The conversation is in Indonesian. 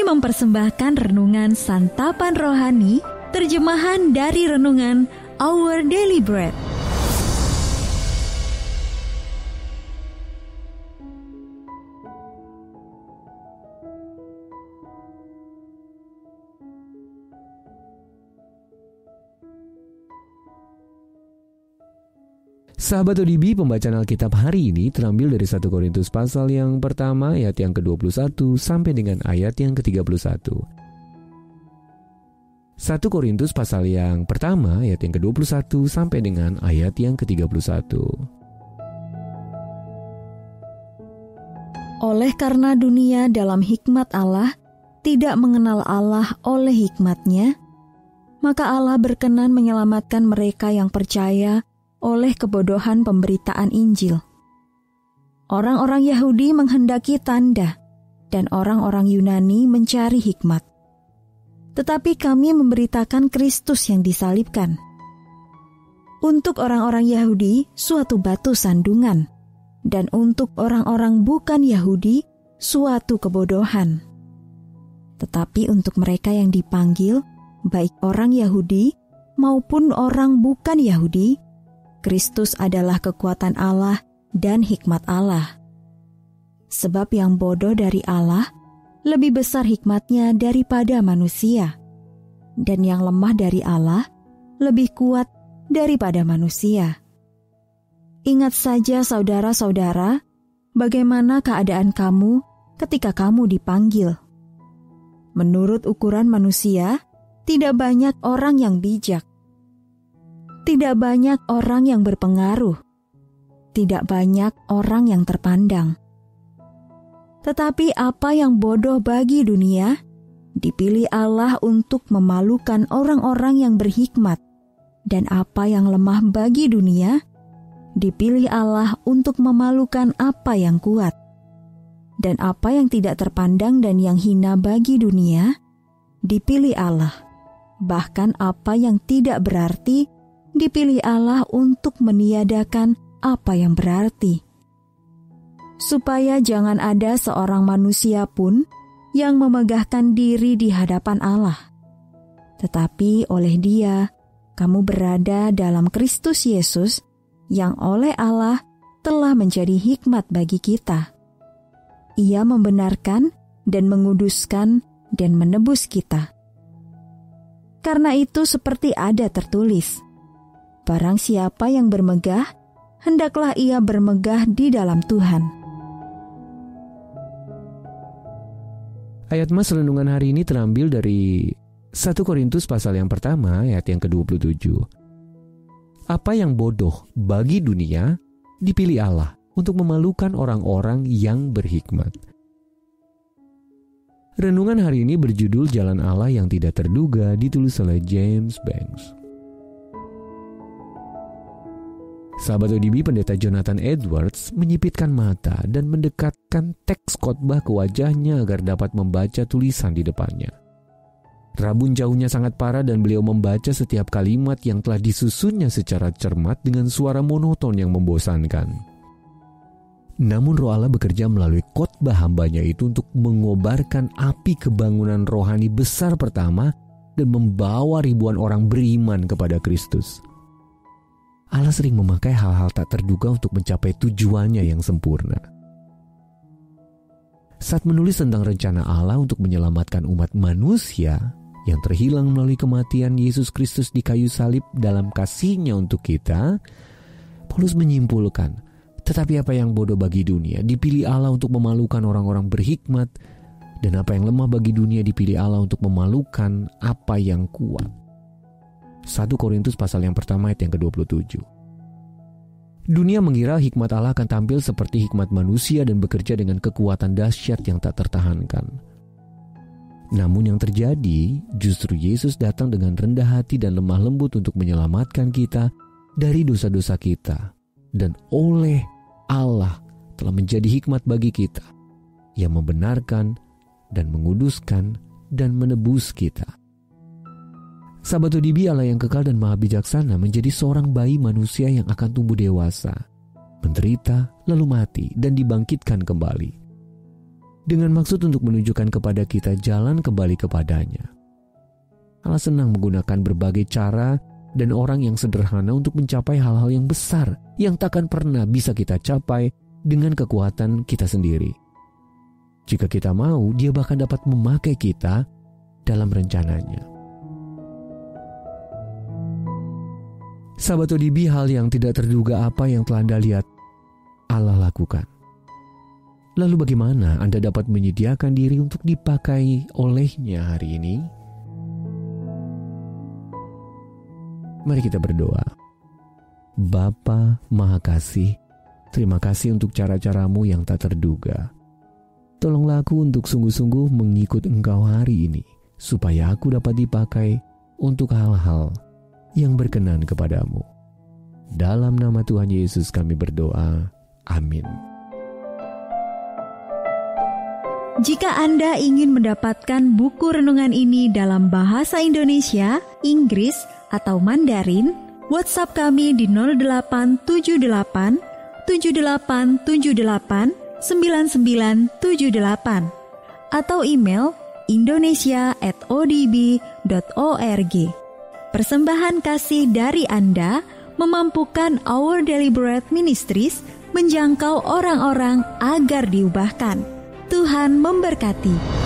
mempersembahkan renungan Santapan Rohani, terjemahan dari renungan Our Daily Bread. Sahabat ODB, pembacaan Alkitab hari ini terambil dari 1 Korintus pasal yang pertama ayat yang ke-21 sampai dengan ayat yang ke-31. 1 Korintus pasal yang pertama ayat yang ke-21 sampai dengan ayat yang ke-31. Oleh karena dunia dalam hikmat Allah tidak mengenal Allah oleh hikmatnya, maka Allah berkenan menyelamatkan mereka yang percaya oleh kebodohan pemberitaan Injil. Orang-orang Yahudi menghendaki tanda, dan orang-orang Yunani mencari hikmat. Tetapi kami memberitakan Kristus yang disalibkan. Untuk orang-orang Yahudi, suatu batu sandungan, dan untuk orang-orang bukan Yahudi, suatu kebodohan. Tetapi untuk mereka yang dipanggil, baik orang Yahudi maupun orang bukan Yahudi, Kristus adalah kekuatan Allah dan hikmat Allah. Sebab yang bodoh dari Allah lebih besar hikmatnya daripada manusia, dan yang lemah dari Allah lebih kuat daripada manusia. Ingat saja saudara-saudara, bagaimana keadaan kamu ketika kamu dipanggil. Menurut ukuran manusia, tidak banyak orang yang bijak. Tidak banyak orang yang berpengaruh, tidak banyak orang yang terpandang. Tetapi apa yang bodoh bagi dunia, dipilih Allah untuk memalukan orang-orang yang berhikmat, dan apa yang lemah bagi dunia, dipilih Allah untuk memalukan apa yang kuat. Dan apa yang tidak terpandang dan yang hina bagi dunia, dipilih Allah. Bahkan apa yang tidak berarti, dipilih Allah untuk meniadakan apa yang berarti. Supaya jangan ada seorang manusia pun yang memegahkan diri di hadapan Allah. Tetapi oleh Dia, kamu berada dalam Kristus Yesus, yang oleh Allah telah menjadi hikmat bagi kita. Ia membenarkan dan menguduskan dan menebus kita. Karena itu seperti ada tertulis, barang siapa yang bermegah, hendaklah ia bermegah di dalam Tuhan. Ayat mas renungan hari ini terambil dari 1 Korintus pasal yang pertama ayat yang ke-27. Apa yang bodoh bagi dunia, dipilih Allah untuk memalukan orang-orang yang berhikmat. Renungan hari ini berjudul Jalan Allah yang Tidak Terduga, ditulis oleh James Banks. Sahabat ODB, Pendeta Jonathan Edwards menyipitkan mata dan mendekatkan teks khotbah ke wajahnya agar dapat membaca tulisan di depannya. Rabun jauhnya sangat parah dan beliau membaca setiap kalimat yang telah disusunnya secara cermat dengan suara monoton yang membosankan. Namun Roh Allah bekerja melalui khotbah hambanya itu untuk mengobarkan api kebangunan rohani besar pertama dan membawa ribuan orang beriman kepada Kristus. Allah sering memakai hal-hal tak terduga untuk mencapai tujuannya yang sempurna. Saat menulis tentang rencana Allah untuk menyelamatkan umat manusia yang terhilang melalui kematian Yesus Kristus di kayu salib dalam kasih-Nya untuk kita, Paulus menyimpulkan, tetapi apa yang bodoh bagi dunia dipilih Allah untuk memalukan orang-orang berhikmat, dan apa yang lemah bagi dunia dipilih Allah untuk memalukan apa yang kuat. 1 Korintus pasal yang pertama ayat yang ke-27. Dunia mengira hikmat Allah akan tampil seperti hikmat manusia dan bekerja dengan kekuatan dahsyat yang tak tertahankan. Namun yang terjadi, justru Yesus datang dengan rendah hati dan lemah lembut untuk menyelamatkan kita dari dosa-dosa kita. Dan oleh Allah telah menjadi hikmat bagi kita, yang membenarkan dan menguduskan dan menebus kita. Sahabat ODB, Allah yang kekal dan maha bijaksana menjadi seorang bayi manusia yang akan tumbuh dewasa, menderita, lalu mati, dan dibangkitkan kembali. dengan maksud untuk menunjukkan kepada kita jalan kembali kepadanya. Allah senang menggunakan berbagai cara dan orang yang sederhana untuk mencapai hal-hal yang besar yang takkan pernah bisa kita capai dengan kekuatan kita sendiri. Jika kita mau, Dia bahkan dapat memakai kita dalam rencananya. Sahabat ODB, hal yang tidak terduga apa yang telah Anda lihat Allah lakukan. Lalu bagaimana Anda dapat menyediakan diri untuk dipakai oleh-Nya hari ini? Mari kita berdoa. Bapa Maha Kasih, terima kasih untuk cara-cara-Mu yang tak terduga. Tolonglah aku untuk sungguh-sungguh mengikut Engkau hari ini, supaya aku dapat dipakai untuk hal-hal yang berkenan kepadamu. Dalam nama Tuhan Yesus kami berdoa. Amin. Jika Anda ingin mendapatkan buku renungan ini dalam bahasa Indonesia, Inggris, atau Mandarin, WhatsApp kami di 0878 7878 9978 atau email indonesia@odb.org. Persembahan kasih dari Anda memampukan Our Daily Bread Ministries menjangkau orang-orang agar diubahkan. Tuhan memberkati.